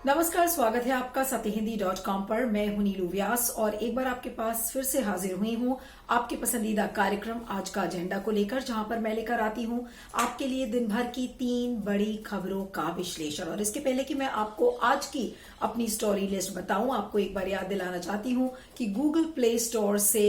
नमस्कार, स्वागत है आपका सत्यहिंदी.com पर। मैं हूं नीलू व्यास और एक बार आपके पास फिर से हाजिर हुई हूं आपके पसंदीदा कार्यक्रम आज का एजेंडा को लेकर, जहां पर मैं लेकर आती हूं आपके लिए दिन भर की 3 बड़ी खबरों का विश्लेषण। और इसके पहले कि मैं आपको आज की अपनी स्टोरी लिस्ट बताऊं, आपको एक बार याद दिलाना चाहती हूं कि गूगल प्ले स्टोर से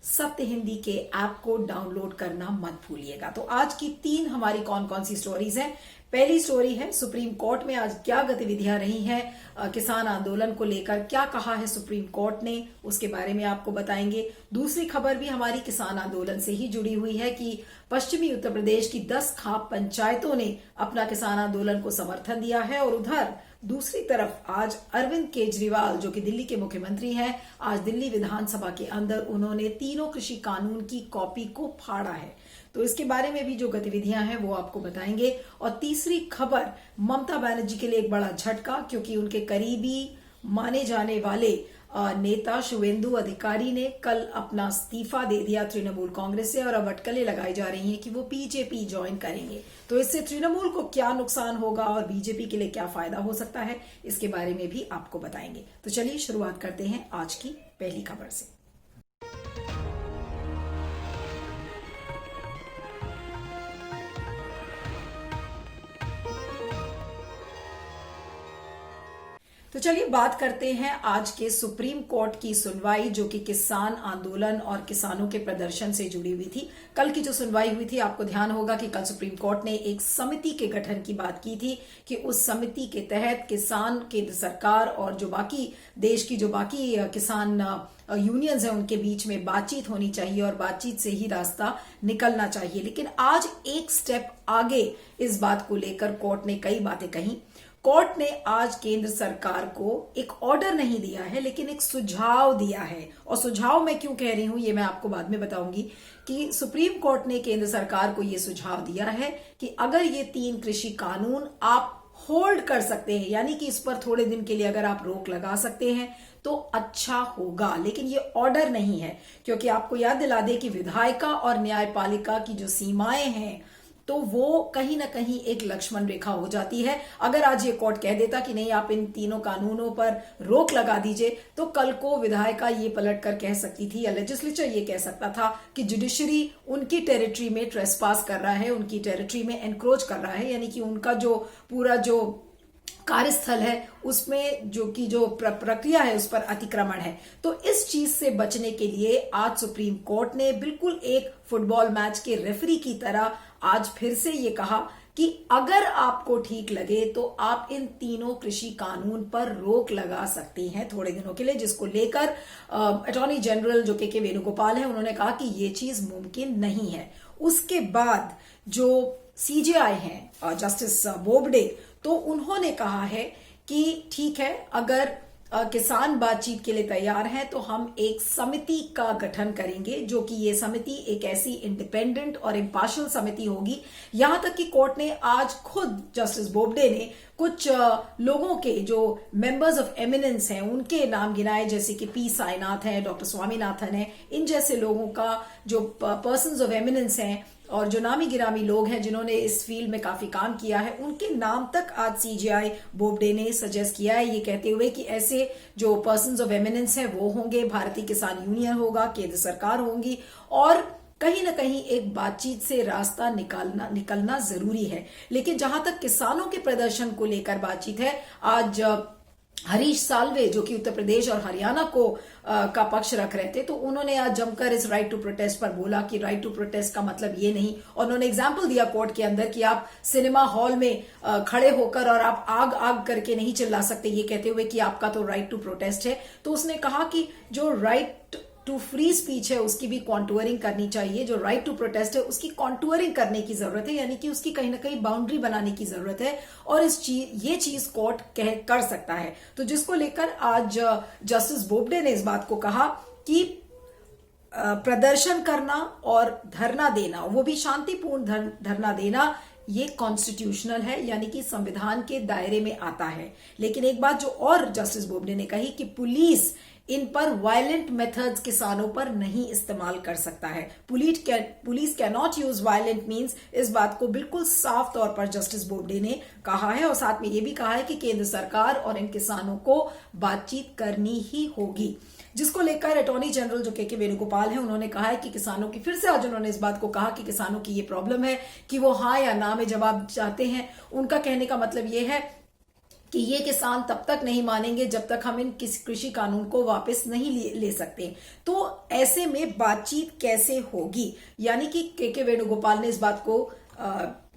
सत्य हिंदी के ऐप को डाउनलोड करना मत भूलिएगा। तो आज की 3 हमारी कौन कौन सी स्टोरीज हैं। पहली स्टोरी है सुप्रीम कोर्ट में आज क्या गतिविधियां रही हैं, किसान आंदोलन को लेकर क्या कहा है सुप्रीम कोर्ट ने, उसके बारे में आपको बताएंगे। दूसरी खबर भी हमारी किसान आंदोलन से ही जुड़ी हुई है कि पश्चिमी उत्तर प्रदेश की 10 खाप पंचायतों ने अपना किसान आंदोलन को समर्थन दिया है। और उधर दूसरी तरफ आज अरविंद केजरीवाल, जो कि दिल्ली के मुख्यमंत्री हैं, आज दिल्ली विधानसभा के अंदर उन्होंने तीनों कृषि कानून की कॉपी को फाड़ा है। तो इसके बारे में भी जो गतिविधियां हैं वो आपको बताएंगे। और तीसरी खबर, ममता बनर्जी के लिए एक बड़ा झटका, क्योंकि उनके करीबी माने जाने वाले नेता शुवेंदु अधिकारी ने कल अपना इस्तीफा दे दिया तृणमूल कांग्रेस से, और अब अटकलें लगाई जा रही हैं कि वो बीजेपी ज्वाइन करेंगे। तो इससे तृणमूल को क्या नुकसान होगा और बीजेपी के लिए क्या फायदा हो सकता है, इसके बारे में भी आपको बताएंगे। तो चलिए शुरुआत करते हैं आज की पहली खबर से। तो चलिए बात करते हैं आज के सुप्रीम कोर्ट की सुनवाई, जो कि किसान आंदोलन और किसानों के प्रदर्शन से जुड़ी हुई थी। कल की जो सुनवाई हुई थी, आपको ध्यान होगा कि कल सुप्रीम कोर्ट ने एक समिति के गठन की बात की थी कि उस समिति के तहत किसान, केंद्र सरकार और जो बाकी देश की जो बाकी किसान यूनियंस हैं उनके बीच में बातचीत होनी चाहिए और बातचीत से ही रास्ता निकलना चाहिए। लेकिन आज एक स्टेप आगे इस बात को लेकर कोर्ट ने कई बातें कही। कोर्ट ने आज केंद्र सरकार को एक ऑर्डर नहीं दिया है, लेकिन एक सुझाव दिया है। और सुझाव मैं क्यों कह रही हूं ये मैं आपको बाद में बताऊंगी कि सुप्रीम कोर्ट ने केंद्र सरकार को यह सुझाव दिया है कि अगर ये 3 कृषि कानून आप होल्ड कर सकते हैं, यानी कि इस पर थोड़े दिन के लिए अगर आप रोक लगा सकते हैं तो अच्छा होगा। लेकिन ये ऑर्डर नहीं है, क्योंकि आपको याद दिला दे कि विधायिका और न्यायपालिका की जो सीमाएं हैं तो वो कहीं ना कहीं एक लक्ष्मण रेखा हो जाती है। अगर आज ये कोर्ट कह देता कि नहीं, आप इन तीनों कानूनों पर रोक लगा दीजिए, तो कल को विधायिका ये पलट कर कह सकती थी या लेजिस्लेचर ये कह सकता था कि जुडिशरी उनकी टेरिटरी में ट्रेसपास कर रहा है, उनकी टेरिटरी में एनक्रोच कर रहा है, यानी कि उनका जो पूरा जो कार्यस्थल है उसमें जो प्रक्रिया है उस पर अतिक्रमण है। तो इस चीज से बचने के लिए आज सुप्रीम कोर्ट ने बिल्कुल एक फुटबॉल मैच के रेफरी की तरह आज फिर से ये कहा कि अगर आपको ठीक लगे तो आप इन तीनों कृषि कानून पर रोक लगा सकती हैं थोड़े दिनों के लिए, जिसको लेकर अटॉर्नी जनरल जो के वेणुगोपाल है उन्होंने कहा कि ये चीज मुमकिन नहीं है। उसके बाद जो सीजेआई हैं जस्टिस बोबडे, तो उन्होंने कहा है कि ठीक है, अगर किसान बातचीत के लिए तैयार हैं तो हम एक समिति का गठन करेंगे, जो कि ये समिति एक ऐसी इंडिपेंडेंट और इम्पार्शियल समिति होगी। यहां तक कि कोर्ट ने आज खुद जस्टिस बोबडे ने कुछ लोगों के जो मेंबर्स ऑफ एमिनेंस हैं उनके नाम गिनाए, जैसे कि पी साईनाथ हैं, डॉक्टर स्वामीनाथन हैं। इन जैसे लोगों का जो पर्सन्स ऑफ एमिनेंस हैं और जो नामी गिरामी लोग हैं जिन्होंने इस फील्ड में काफी काम किया है, उनके नाम तक आज सीजेआई बोबडे ने सजेस्ट किया है, ये कहते हुए कि ऐसे जो पर्सन्स ऑफ एमिनेंस हैं वो होंगे, भारतीय किसान यूनियन होगा, केंद्र सरकार होंगी, और कहीं ना कहीं एक बातचीत से रास्ता निकलना जरूरी है। लेकिन जहां तक किसानों के प्रदर्शन को लेकर बातचीत है, आज हरीश साल्वे जो कि उत्तर प्रदेश और हरियाणा को का पक्ष रख रहे थे, तो उन्होंने आज जमकर इस राइट टू प्रोटेस्ट पर बोला कि राइट टू प्रोटेस्ट का मतलब ये नहीं, और उन्होंने एग्जाम्पल दिया कोर्ट के अंदर कि आप सिनेमा हॉल में खड़े होकर और आप आग आग करके नहीं चिल्ला सकते, ये कहते हुए कि आपका तो राइट टू प्रोटेस्ट है। तो उसने कहा कि जो राइट टू फ्री स्पीच है उसकी भी कॉन्टूरिंग करनी चाहिए, जो राइट टू प्रोटेस्ट है उसकी कॉन्टूरिंग करने की जरूरत है, यानी कि उसकी कहीं ना कहीं बाउंड्री बनाने की जरूरत है, और ये चीज कोर्ट कर सकता है। तो जिसको लेकर आज जस्टिस बोबडे ने इस बात को कहा कि प्रदर्शन करना और धरना देना, वो भी शांतिपूर्ण धरना देना, ये कॉन्स्टिट्यूशनल है, यानी कि संविधान के दायरे में आता है। लेकिन एक बात जो और जस्टिस बोबडे ने कही कि पुलिस इन पर वायलेंट मेथड्स किसानों पर नहीं इस्तेमाल कर सकता है। Police can not use violent means, इस बात को बिल्कुल साफ तौर पर जस्टिस बोबडे ने कहा है और साथ में यह भी कहा है कि केंद्र सरकार और इन किसानों को बातचीत करनी ही होगी, जिसको लेकर अटॉर्नी जनरल जो के वेणुगोपाल हैं उन्होंने कहा है कि किसानों की, फिर से आज उन्होंने इस बात को कहा कि किसानों की ये प्रॉब्लम है कि वो हाँ या ना में जवाब चाहते हैं। उनका कहने का मतलब ये है कि ये किसान तब तक नहीं मानेंगे जब तक हम इन कृषि कानून को वापस नहीं ले सकते। तो ऐसे में बातचीत कैसे होगी, यानी कि के वेणुगोपाल ने इस बात को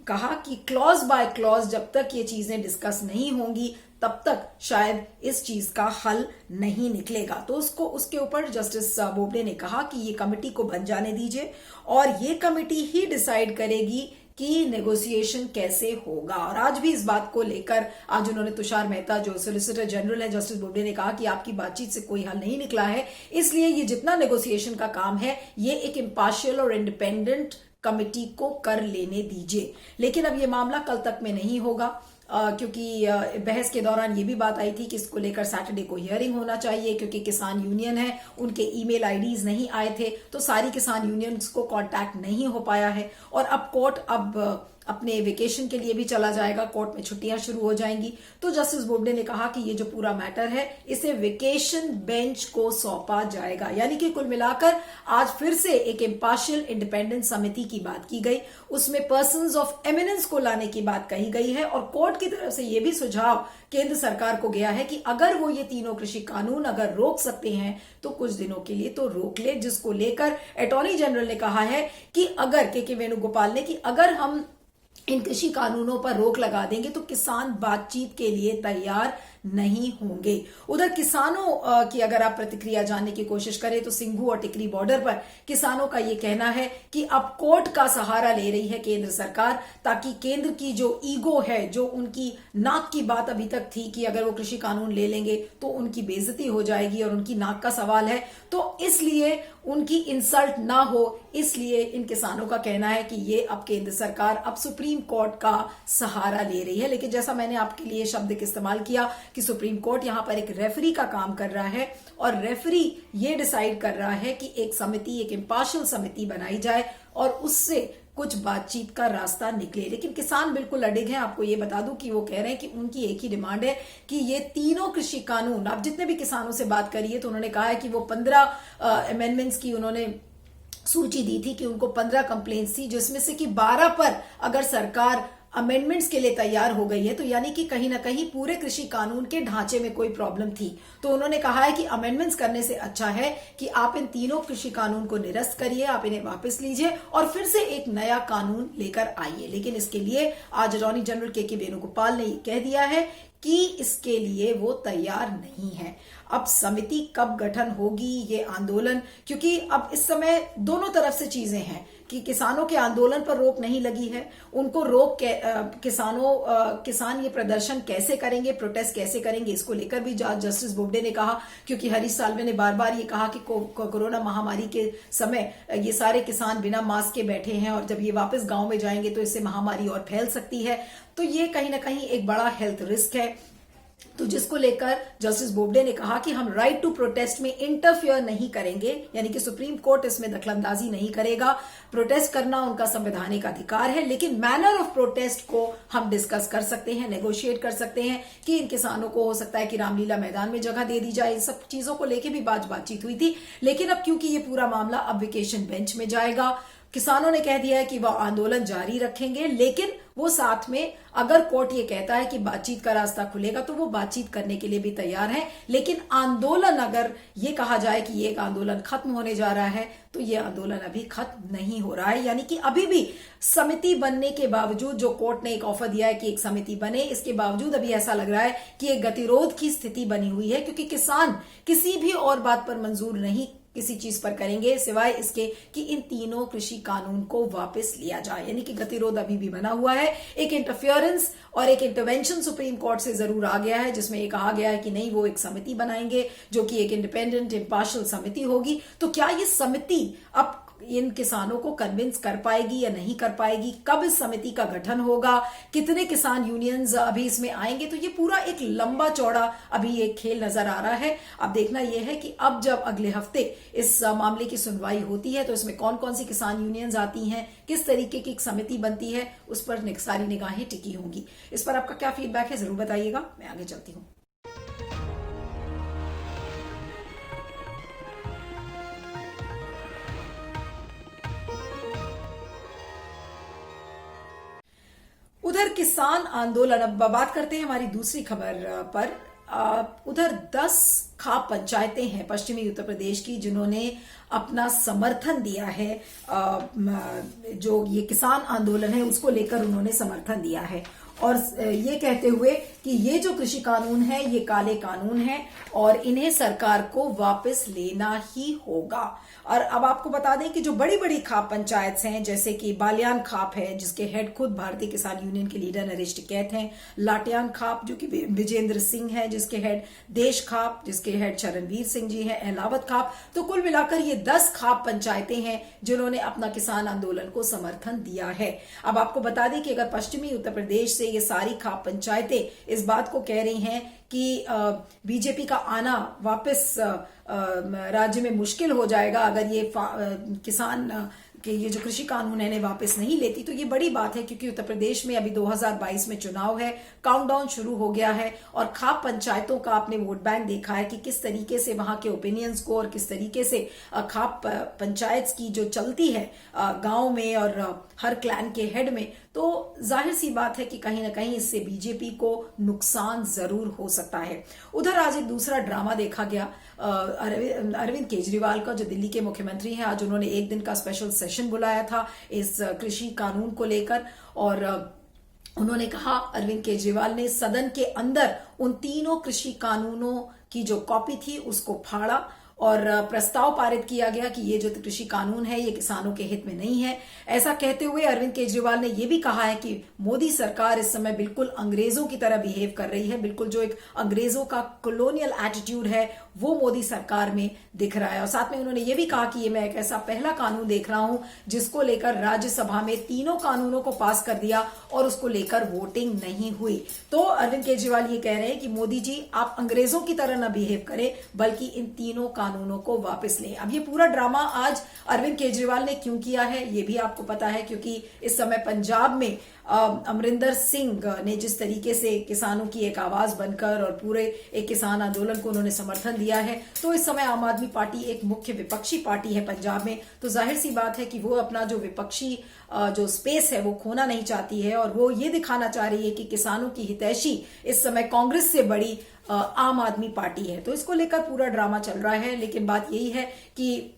कहा कि क्लॉज बाय क्लॉज जब तक ये चीजें डिस्कस नहीं होंगी तब तक शायद इस चीज का हल नहीं निकलेगा। तो उसके ऊपर जस्टिस बोबडे ने कहा कि ये कमेटी को बन जाने दीजिए और ये कमेटी ही डिसाइड करेगी कि नेगोशिएशन कैसे होगा। और आज भी इस बात को लेकर आज उन्होंने तुषार मेहता जो सोलिसिटर जनरल है, जस्टिस बोबडे ने कहा कि आपकी बातचीत से कोई हल नहीं निकला है, इसलिए ये जितना नेगोशिएशन का काम है ये एक इम्पार्शियल और इंडिपेंडेंट कमिटी को कर लेने दीजिए। लेकिन अब ये मामला कल तक में नहीं होगा क्योंकि बहस के दौरान ये भी बात आई थी कि इसको लेकर सैटरडे को हियरिंग होना चाहिए, क्योंकि किसान यूनियन है उनके ईमेल आईडीज नहीं आए थे, तो सारी किसान यूनियंस को कांटेक्ट नहीं हो पाया है। और अब कोर्ट अपने वेकेशन के लिए भी चला जाएगा, कोर्ट में छुट्टियां शुरू हो जाएंगी। तो जस्टिस बोबडे ने कहा कि ये जो पूरा मैटर है इसे वेकेशन बेंच को सौंपा जाएगा, यानी कि कुल मिलाकर आज फिर से एक इम्पार्शियल इंडिपेंडेंट समिति की बात की गई, उसमें पर्संस ऑफ एमिनेंस को लाने की बात कही गई है। और कोर्ट की तरफ से यह भी सुझाव केंद्र सरकार को गया है कि अगर वो ये तीनों कृषि कानून अगर रोक सकते हैं तो कुछ दिनों के लिए तो रोक ले, जिसको लेकर अटॉर्नी जनरल ने कहा है कि अगर के वेणुगोपाल ने कि अगर हम इन कृषि कानूनों पर रोक लगा देंगे तो किसान बातचीत के लिए तैयार नहीं होंगे। उधर किसानों की अगर आप प्रतिक्रिया जानने की कोशिश करें तो सिंघू और टिकरी बॉर्डर पर किसानों का ये कहना है कि अब कोर्ट का सहारा ले रही है केंद्र सरकार, ताकि केंद्र की जो ईगो है, जो उनकी नाक की बात अभी तक थी कि अगर वो कृषि कानून ले लेंगे तो उनकी बेइज्जती हो जाएगी और उनकी नाक का सवाल है, तो इसलिए उनकी इंसल्ट ना हो, इसलिए इन किसानों का कहना है कि ये अब केंद्र सरकार अब सुप्रीम कोर्ट का सहारा ले रही है। लेकिन जैसा मैंने आपके लिए शब्द का इस्तेमाल किया कि सुप्रीम कोर्ट यहां पर एक रेफरी का काम कर रहा है और रेफरी ये डिसाइड कर रहा है कि एक समिति, एक इम्पार्शियल समिति बनाई जाए और उससे कुछ बातचीत का रास्ता निकले। लेकिन किसान बिल्कुल अडिग हैं। आपको ये बता दूं कि वो कह रहे हैं कि उनकी एक ही डिमांड है कि ये तीनों कृषि कानून, आप जितने भी किसानों से बात करिए तो उन्होंने कहा है कि वो 15 अमेंडमेंट्स की उन्होंने सूची दी थी कि उनको 15 कंप्लेंट्स थी, जिसमें से कि 12 पर अगर सरकार अमेंडमेंट्स के लिए तैयार हो गई है तो यानी कि कहीं ना कहीं पूरे कृषि कानून के ढांचे में कोई प्रॉब्लम थी। तो उन्होंने कहा है कि अमेंडमेंट्स करने से अच्छा है कि आप इन तीनों कृषि कानून को निरस्त करिए, आप इन्हें वापस लीजिए और फिर से एक नया कानून लेकर आइए। लेकिन इसके लिए आज अटॉर्नी जनरल के वेणुगोपाल ने ये कह दिया है कि इसके लिए वो तैयार नहीं है। अब समिति कब गठन होगी, ये आंदोलन, क्योंकि अब इस समय दोनों तरफ से चीजें हैं कि किसानों के आंदोलन पर रोक नहीं लगी है, उनको रोक किसान ये प्रदर्शन कैसे करेंगे, प्रोटेस्ट कैसे करेंगे, इसको लेकर भी जस्टिस बोबडे ने कहा, क्योंकि हरीश साल्वे ने बार बार ये कहा कि कोरोना महामारी के समय ये सारे किसान बिना मास्क के बैठे हैं और जब ये वापस गांव में जाएंगे तो इससे महामारी और फैल सकती है, तो ये कहीं ना कहीं एक बड़ा हेल्थ रिस्क है। तो जिसको लेकर जस्टिस बोबडे ने कहा कि हम राइट टू प्रोटेस्ट में इंटरफियर नहीं करेंगे, यानी कि सुप्रीम कोर्ट इसमें दखलंदाजी नहीं करेगा। प्रोटेस्ट करना उनका संवैधानिक अधिकार है, लेकिन मैनर ऑफ प्रोटेस्ट को हम डिस्कस कर सकते हैं, नेगोशिएट कर सकते हैं कि इन किसानों को हो सकता है कि रामलीला मैदान में जगह दे दी जाए। इन सब चीजों को लेकर भी बातचीत हुई थी, लेकिन अब क्योंकि ये पूरा मामला अब वेकेशन बेंच में जाएगा, किसानों ने कह दिया है कि वह आंदोलन जारी रखेंगे, लेकिन वो साथ में अगर कोर्ट ये कहता है कि बातचीत का रास्ता खुलेगा तो वो बातचीत करने के लिए भी तैयार है। लेकिन आंदोलन, अगर ये कहा जाए कि ये एक आंदोलन खत्म होने जा रहा है तो ये आंदोलन अभी खत्म नहीं हो रहा है, यानी कि अभी भी समिति बनने के बावजूद, जो कोर्ट ने एक ऑफर दिया है कि एक समिति बने, इसके बावजूद अभी ऐसा लग रहा है कि एक गतिरोध की स्थिति बनी हुई है, क्योंकि किसान किसी भी और बात पर मंजूर नहीं किसी चीज पर करेंगे सिवाय इसके कि इन तीनों कृषि कानून को वापस लिया जाए, यानी कि गतिरोध अभी भी बना हुआ है। एक इंटरफियरेंस और एक इंटरवेंशन सुप्रीम कोर्ट से जरूर आ गया है, जिसमें ये कहा गया है कि नहीं, वो एक समिति बनाएंगे जो कि एक इंडिपेंडेंट इम्पार्शियल समिति होगी। तो क्या ये समिति अब इन किसानों को कन्विंस कर पाएगी या नहीं कर पाएगी, कब इस समिति का गठन होगा, कितने किसान यूनियंस अभी इसमें आएंगे, तो ये पूरा एक लंबा चौड़ा अभी ये खेल नजर आ रहा है। अब देखना यह है कि अब जब अगले हफ्ते इस मामले की सुनवाई होती है तो इसमें कौन कौन सी किसान यूनियंस आती हैं, किस तरीके की एक समिति बनती है, उस पर सारी निगाहें टिकी होंगी। इस पर आपका क्या फीडबैक है जरूर बताइएगा। मैं आगे चलती हूँ। उधर किसान आंदोलन, अब बात करते हैं हमारी दूसरी खबर पर। उधर 10 खाप पंचायतें हैं पश्चिमी उत्तर प्रदेश की जिन्होंने अपना समर्थन दिया है, जो ये किसान आंदोलन है उसको लेकर उन्होंने समर्थन दिया है, और ये कहते हुए कि ये जो कृषि कानून है ये काले कानून है और इन्हें सरकार को वापस लेना ही होगा। और अब आपको बता दें कि जो बड़ी बड़ी खाप पंचायत हैं, जैसे कि बालियान खाप है जिसके हेड खुद भारतीय किसान यूनियन के लीडर नरेश टिकैत हैं, लाटियान खाप जो कि विजेंद्र सिंह है जिसके हेड, देश खाप जिसके हेड चरणवीर सिंह जी है, अहलावत खाप, तो कुल मिलाकर ये 10 खाप पंचायतें हैं जिन्होंने अपना किसान आंदोलन को समर्थन दिया है। अब आपको बता दें कि अगर पश्चिमी उत्तर प्रदेश से ये सारी खाप पंचायतें इस बात को कह रही हैं कि बीजेपी का आना वापस राज्य में मुश्किल हो जाएगा अगर ये किसान कि ये जो कृषि कानून है इन्हें वापस नहीं लेती, तो ये बड़ी बात है क्योंकि उत्तर प्रदेश में अभी 2022 में चुनाव है, काउंटडाउन शुरू हो गया है और खाप पंचायतों का आपने वोट बैंक देखा है कि किस तरीके से वहां के ओपिनियंस को और किस तरीके से खाप पंचायत की जो चलती है गांव में और हर क्लैन के हेड में, तो जाहिर सी बात है कि कहीं ना कहीं इससे बीजेपी को नुकसान जरूर हो सकता है। उधर आज एक दूसरा ड्रामा देखा गया अरविंद केजरीवाल का, जो दिल्ली के मुख्यमंत्री हैं। आज उन्होंने एक दिन का स्पेशल सेशन बुलाया था इस कृषि कानून को लेकर और उन्होंने कहा, अरविंद केजरीवाल ने सदन के अंदर उन तीनों कृषि कानूनों की जो कॉपी थी उसको फाड़ा और प्रस्ताव पारित किया गया कि ये जो कृषि कानून है ये किसानों के हित में नहीं है। ऐसा कहते हुए अरविंद केजरीवाल ने ये भी कहा है कि मोदी सरकार इस समय बिल्कुल अंग्रेजों की तरह बिहेव कर रही है, बिल्कुल जो एक अंग्रेजों का कॉलोनियल एटीट्यूड है वो मोदी सरकार में दिख रहा है। और साथ में उन्होंने ये भी कहा कि ये मैं एक ऐसा पहला कानून देख रहा हूं जिसको लेकर राज्यसभा में तीनों कानूनों को पास कर दिया और उसको लेकर वोटिंग नहीं हुई। तो अरविंद केजरीवाल ये कह रहे हैं कि मोदी जी आप अंग्रेजों की तरह ना बिहेव करें बल्कि इन तीनों कानूनों को वापस लें। अब ये पूरा ड्रामा आज अरविंद केजरीवाल ने क्यों किया है ये भी आपको पता है, क्योंकि इस समय पंजाब में अमरिंदर सिंह ने जिस तरीके से किसानों की एक आवाज बनकर और पूरे एक किसान आंदोलन को उन्होंने समर्थन दिया है, तो इस समय आम आदमी पार्टी एक मुख्य विपक्षी पार्टी है पंजाब में, तो जाहिर सी बात है कि वो अपना जो विपक्षी जो स्पेस है वो खोना नहीं चाहती है और वो ये दिखाना चाह रही है कि किसानों की हितैषी इस समय कांग्रेस से बड़ी आम आदमी पार्टी है। तो इसको लेकर पूरा ड्रामा चल रहा है, लेकिन बात यही है कि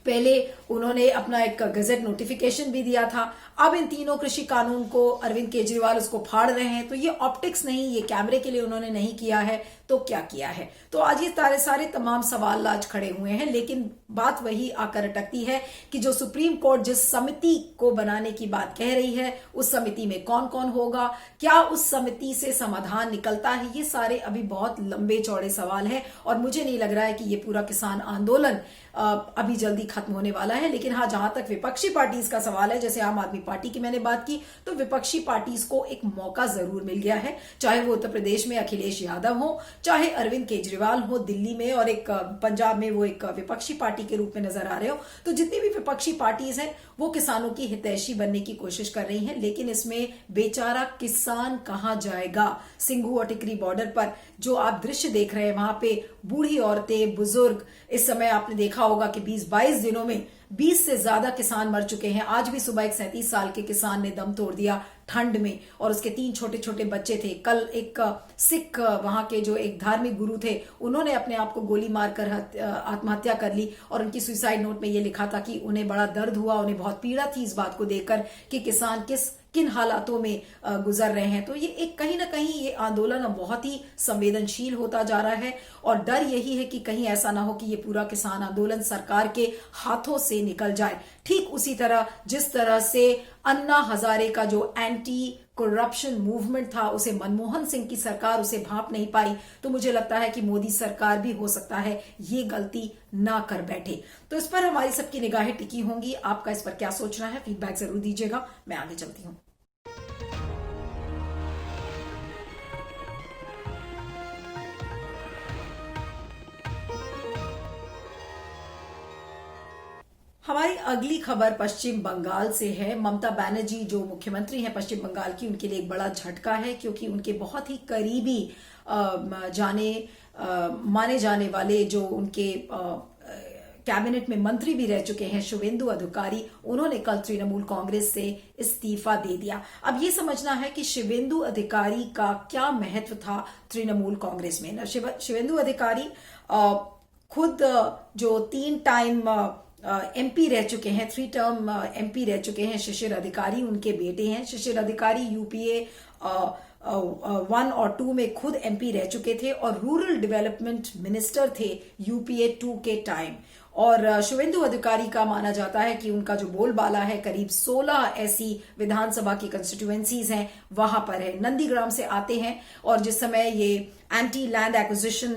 पहले उन्होंने अपना एक गजट नोटिफिकेशन भी दिया था, अब इन तीनों कृषि कानून को अरविंद केजरीवाल उसको फाड़ रहे हैं, तो ये ऑप्टिक्स नहीं, ये कैमरे के लिए उन्होंने नहीं किया है, तो क्या किया है? तो आज ये सारे तमाम सवाल आज खड़े हुए हैं, लेकिन बात वही आकर अटकती है कि जो सुप्रीम कोर्ट जिस समिति को बनाने की बात कह रही है उस समिति में कौन कौन होगा, क्या उस समिति से समाधान निकलता है, ये सारे अभी बहुत लंबे चौड़े सवाल हैं और मुझे नहीं लग रहा है कि ये पूरा किसान आंदोलन अभी जल्दी खत्म होने वाला है। लेकिन हाँ, जहां तक विपक्षी पार्टीज का सवाल है, जैसे आम आदमी पार्टी की मैंने बात की, तो विपक्षी पार्टीज को एक मौका जरूर मिल गया है, चाहे वो उत्तर प्रदेश में अखिलेश यादव हो, चाहे अरविंद केजरीवाल हो दिल्ली में और एक पंजाब में वो एक विपक्षी पार्टी के रूप में नजर आ रहे हो। तो जितनी भी विपक्षी पार्टीज हैं वो किसानों की हितैषी बनने की कोशिश कर रही हैं, लेकिन इसमें बेचारा किसान कहां जाएगा? सिंघू और टिकरी बॉर्डर पर जो आप दृश्य देख रहे हैं, वहां पे बूढ़ी औरतें, बुजुर्ग, इस समय आपने देखा होगा कि 20-22 दिनों में 20 से ज्यादा किसान मर चुके हैं। आज भी सुबह एक 37 साल के किसान ने दम तोड़ दिया ठंड में और उसके 3 छोटे छोटे बच्चे थे। कल एक सिख वहां के जो एक धार्मिक गुरु थे उन्होंने अपने आप को गोली मारकर आत्महत्या कर ली और उनकी सुसाइड नोट में ये लिखा था कि उन्हें बड़ा दर्द हुआ, उन्हें बहुत पीड़ा थी इस बात को देखकर कि किसान किन हालातों में गुजर रहे हैं। तो ये एक कहीं ना कहीं ये आंदोलन बहुत ही संवेदनशील होता जा रहा है और डर यही है कि कहीं ऐसा ना हो कि ये पूरा किसान आंदोलन सरकार के हाथों से निकल जाए, ठीक उसी तरह जिस तरह से अन्ना हजारे का जो एंटी करप्शन मूवमेंट था उसे मनमोहन सिंह की सरकार उसे भांप नहीं पाई, तो मुझे लगता है कि मोदी सरकार भी हो सकता है ये गलती ना कर बैठे। तो इस पर हमारी सबकी निगाहें टिकी होंगी। आपका इस पर क्या सोचना है, फीडबैक जरूर दीजिएगा। मैं आगे चलती हूं। हमारी अगली खबर पश्चिम बंगाल से है। ममता बनर्जी जो मुख्यमंत्री हैं पश्चिम बंगाल की, उनके लिए एक बड़ा झटका है, क्योंकि उनके बहुत ही करीबी माने जाने वाले जो उनके कैबिनेट में मंत्री भी रह चुके हैं शुवेंदु अधिकारी, उन्होंने कल तृणमूल कांग्रेस से इस्तीफा दे दिया। अब ये समझना है कि शुवेंदु अधिकारी का क्या महत्व था तृणमूल कांग्रेस में। शुवेंदु अधिकारी खुद जो 3 टाइम एमपी रह चुके हैं, 3 टर्म एमपी रह चुके हैं शिशिर अधिकारी, उनके बेटे हैं। शिशिर अधिकारी यूपीए 1 और 2 में खुद एमपी रह चुके थे और रूरल डेवलपमेंट मिनिस्टर थे यूपीए 2 के टाइम। और शुवेंदु अधिकारी का माना जाता है कि उनका जो बोलबाला है, करीब 16 ऐसी विधानसभा की कंस्टिट्यूएंसीज हैं वहां पर है। नंदीग्राम से आते हैं और जिस समय ये एंटी लैंड एक्विजिशन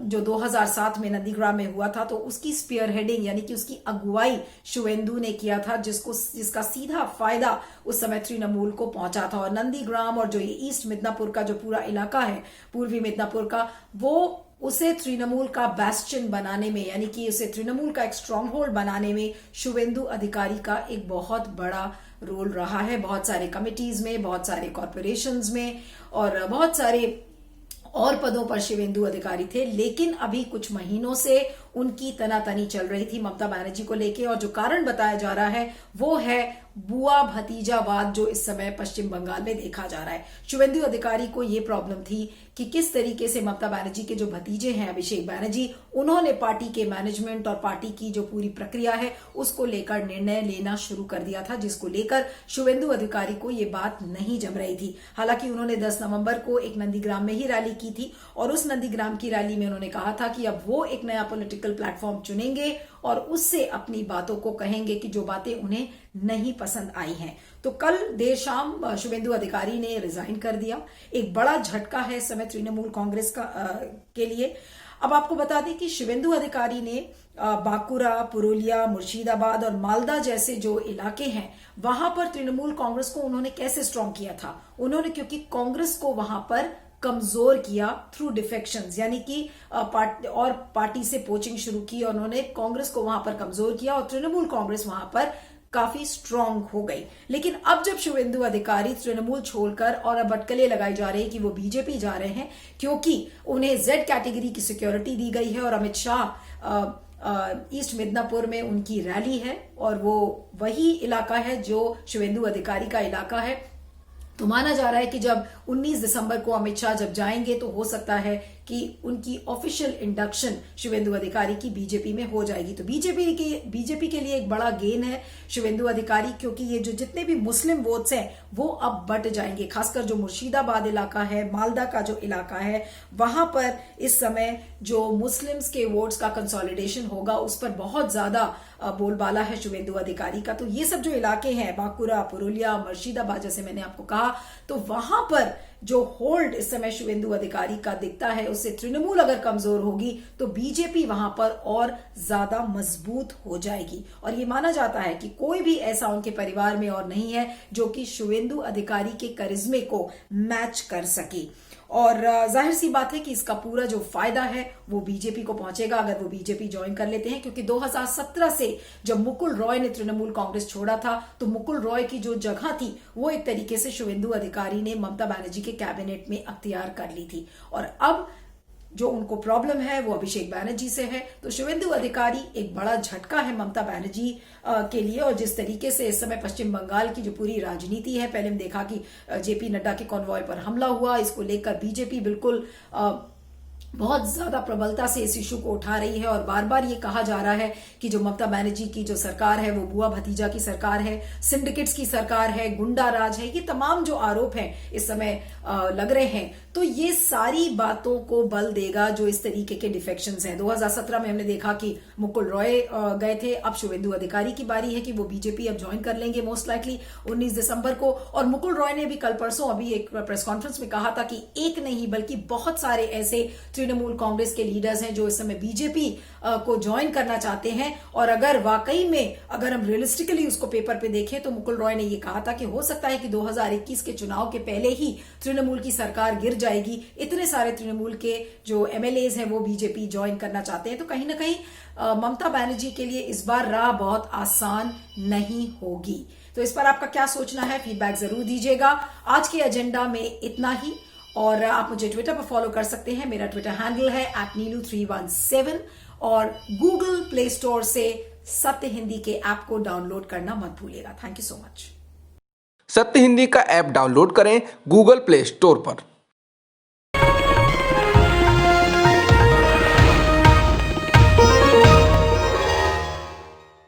जो 2007 में नंदीग्राम में हुआ था, तो उसकी स्पीयर हेडिंग यानी कि उसकी अगुवाई शुवेंदु ने किया था, जिसका सीधा फायदा उस समय तृणमूल को पहुंचा था। और नंदीग्राम और जो ये ईस्ट मिदनापुर का जो पूरा इलाका है, पूर्वी मिदनापुर का, वो उसे तृणमूल का बैस्टियन बनाने में, यानी कि उसे तृणमूल का एक स्ट्रांग होल्ड बनाने में शुवेंदु अधिकारी का एक बहुत बड़ा रोल रहा है। बहुत सारे कमिटीज में, बहुत सारे कॉरपोरेशंस में और बहुत सारे और पदों पर शुवेंदु अधिकारी थे। लेकिन अभी कुछ महीनों से उनकी तनातनी चल रही थी ममता बनर्जी को लेके, और जो कारण बताया जा रहा है वो है बुआ भतीजावाद जो इस समय पश्चिम बंगाल में देखा जा रहा है। शुवेंदु अधिकारी को ये प्रॉब्लम थी कि किस तरीके से ममता बनर्जी के जो भतीजे हैं अभिषेक बनर्जी, उन्होंने पार्टी के मैनेजमेंट और पार्टी की जो पूरी प्रक्रिया है उसको लेकर निर्णय लेना शुरू कर दिया था, जिसको लेकर शुवेंदु अधिकारी को ये बात नहीं जम रही थी। हालांकि उन्होंने 10 नवंबर को एक नंदीग्राम में ही रैली की थी और उस नंदीग्राम की रैली में उन्होंने कहा था कि अब वो एक नया पॉलिटिकल प्लेटफॉर्म चुनेंगे और उससे अपनी बातों को कहेंगे कि जो बातें उन्हें नहीं पसंद आई हैं। तो कल देर शाम शुवेंदु अधिकारी ने रिजाइन कर दिया। एक बड़ा झटका है इस समय तृणमूल कांग्रेस के लिए। अब आपको बता दें कि शुवेंदु अधिकारी ने बांकुरा, पुरुलिया, मुर्शिदाबाद और मालदा जैसे जो इलाके हैं वहां पर तृणमूल कांग्रेस को उन्होंने कैसे स्ट्रांग किया था। उन्होंने क्योंकि कांग्रेस को वहां पर कमजोर किया थ्रू डिफेक्शंस, यानी कि पार्टी से पोचिंग शुरू की और उन्होंने कांग्रेस को वहां पर कमजोर किया और तृणमूल कांग्रेस वहां पर काफी स्ट्रांग हो गई। लेकिन अब जब शुवेंदु अधिकारी तृणमूल छोड़कर और अब अटकलें लगाई जा रही है कि वो बीजेपी जा रहे हैं, क्योंकि उन्हें जेड कैटेगरी की सिक्योरिटी दी गई है और अमित शाह ईस्ट मिदनापुर में उनकी रैली है और वो वही इलाका है जो शुवेंदु अधिकारी का इलाका है। तो माना जा रहा है कि जब 19 दिसंबर को अमित शाह जब जाएंगे तो हो सकता है कि उनकी ऑफिशियल इंडक्शन शुवेंदु अधिकारी की बीजेपी में हो जाएगी। तो बीजेपी के लिए एक बड़ा गेन है शुवेंदु अधिकारी, क्योंकि ये जो जितने भी मुस्लिम वोट्स हैं वो अब बट जाएंगे। खासकर जो मुर्शिदाबाद इलाका है, मालदा का जो इलाका है, वहां पर इस समय जो मुस्लिम्स के वोट्स का कंसोलिडेशन होगा उस पर बहुत ज्यादा बोलबाला है शुवेंदु अधिकारी का। तो ये सब जो इलाके हैं, बांकुरा, पुरुलिया, मुर्शिदाबाद, जैसे मैंने आपको कहा, तो वहां पर जो होल्ड इस समय शुवेंदु अधिकारी का दिखता है, उससे तृणमूल अगर कमजोर होगी तो बीजेपी वहां पर और ज्यादा मजबूत हो जाएगी। और ये माना जाता है कि कोई भी ऐसा उनके परिवार में और नहीं है जो कि शुवेंदु अधिकारी के करिश्मे को मैच कर सके। और जाहिर सी बात है कि इसका पूरा जो फायदा है वो बीजेपी को पहुंचेगा अगर वो बीजेपी ज्वाइन कर लेते हैं, क्योंकि 2017 से जब मुकुल रॉय ने तृणमूल कांग्रेस छोड़ा था तो मुकुल रॉय की जो जगह थी वो एक तरीके से शुवेंदु अधिकारी ने ममता बनर्जी के कैबिनेट में अख्तियार कर ली थी। और अब जो उनको प्रॉब्लम है वो अभिषेक बनर्जी से है। तो शुवेंदु अधिकारी एक बड़ा झटका है ममता बनर्जी के लिए। और जिस तरीके से इस समय पश्चिम बंगाल की जो पूरी राजनीति है, पहले हम देखा कि जेपी नड्डा के कॉन्वॉय पर हमला हुआ, इसको लेकर बीजेपी बिल्कुल बहुत ज्यादा प्रबलता से इस इशू को उठा रही है और बार बार ये कहा जा रहा है कि जो ममता बनर्जी की जो सरकार है वो बुआ भतीजा की सरकार है, सिंडिकेट्स की सरकार है, गुंडा राज है। ये तमाम जो आरोप हैं इस समय लग रहे हैं, तो ये सारी बातों को बल देगा जो इस तरीके के डिफेक्शंस हैं। 2017 में हमने देखा कि मुकुल रॉय गए थे, अब शुभेंदु अधिकारी की बारी है कि वो बीजेपी अब ज्वाइन कर लेंगे मोस्ट लाइकली 19 दिसंबर को। और मुकुल रॉय ने भी कल परसों अभी एक प्रेस कॉन्फ्रेंस में कहा था कि एक नहीं बल्कि बहुत सारे ऐसे तृणमूल कांग्रेस के लीडर्स हैं जो इस समय बीजेपी को ज्वाइन करना चाहते हैं। और अगर वाकई में अगर हम रियलिस्टिकली उसको पेपर पे देखें तो मुकुल रॉय ने ये कहा था कि हो सकता है कि 2021 के चुनाव के पहले ही तृणमूल की सरकार गिर जाएगी। इतने सारे तृणमूल के जो एमएलएज हैं वो बीजेपी ज्वाइन करना चाहते हैं। तो कहीं ना कहीं ममता बनर्जी के लिए इस बार राह बहुत आसान नहीं होगी। तो इस पर आपका क्या सोचना है, फीडबैक जरूर दीजिएगा। आज के एजेंडा में इतना ही, और आप मुझे ट्विटर पर फॉलो कर सकते हैं। मेरा ट्विटर हैंडल है @neelu317 और गूगल प्ले स्टोर से सत्य हिंदी के ऐप को डाउनलोड करना मत भूलिएगा। Thank you so much. सत्य हिंदी का ऐप डाउनलोड करें गूगल प्ले स्टोर पर।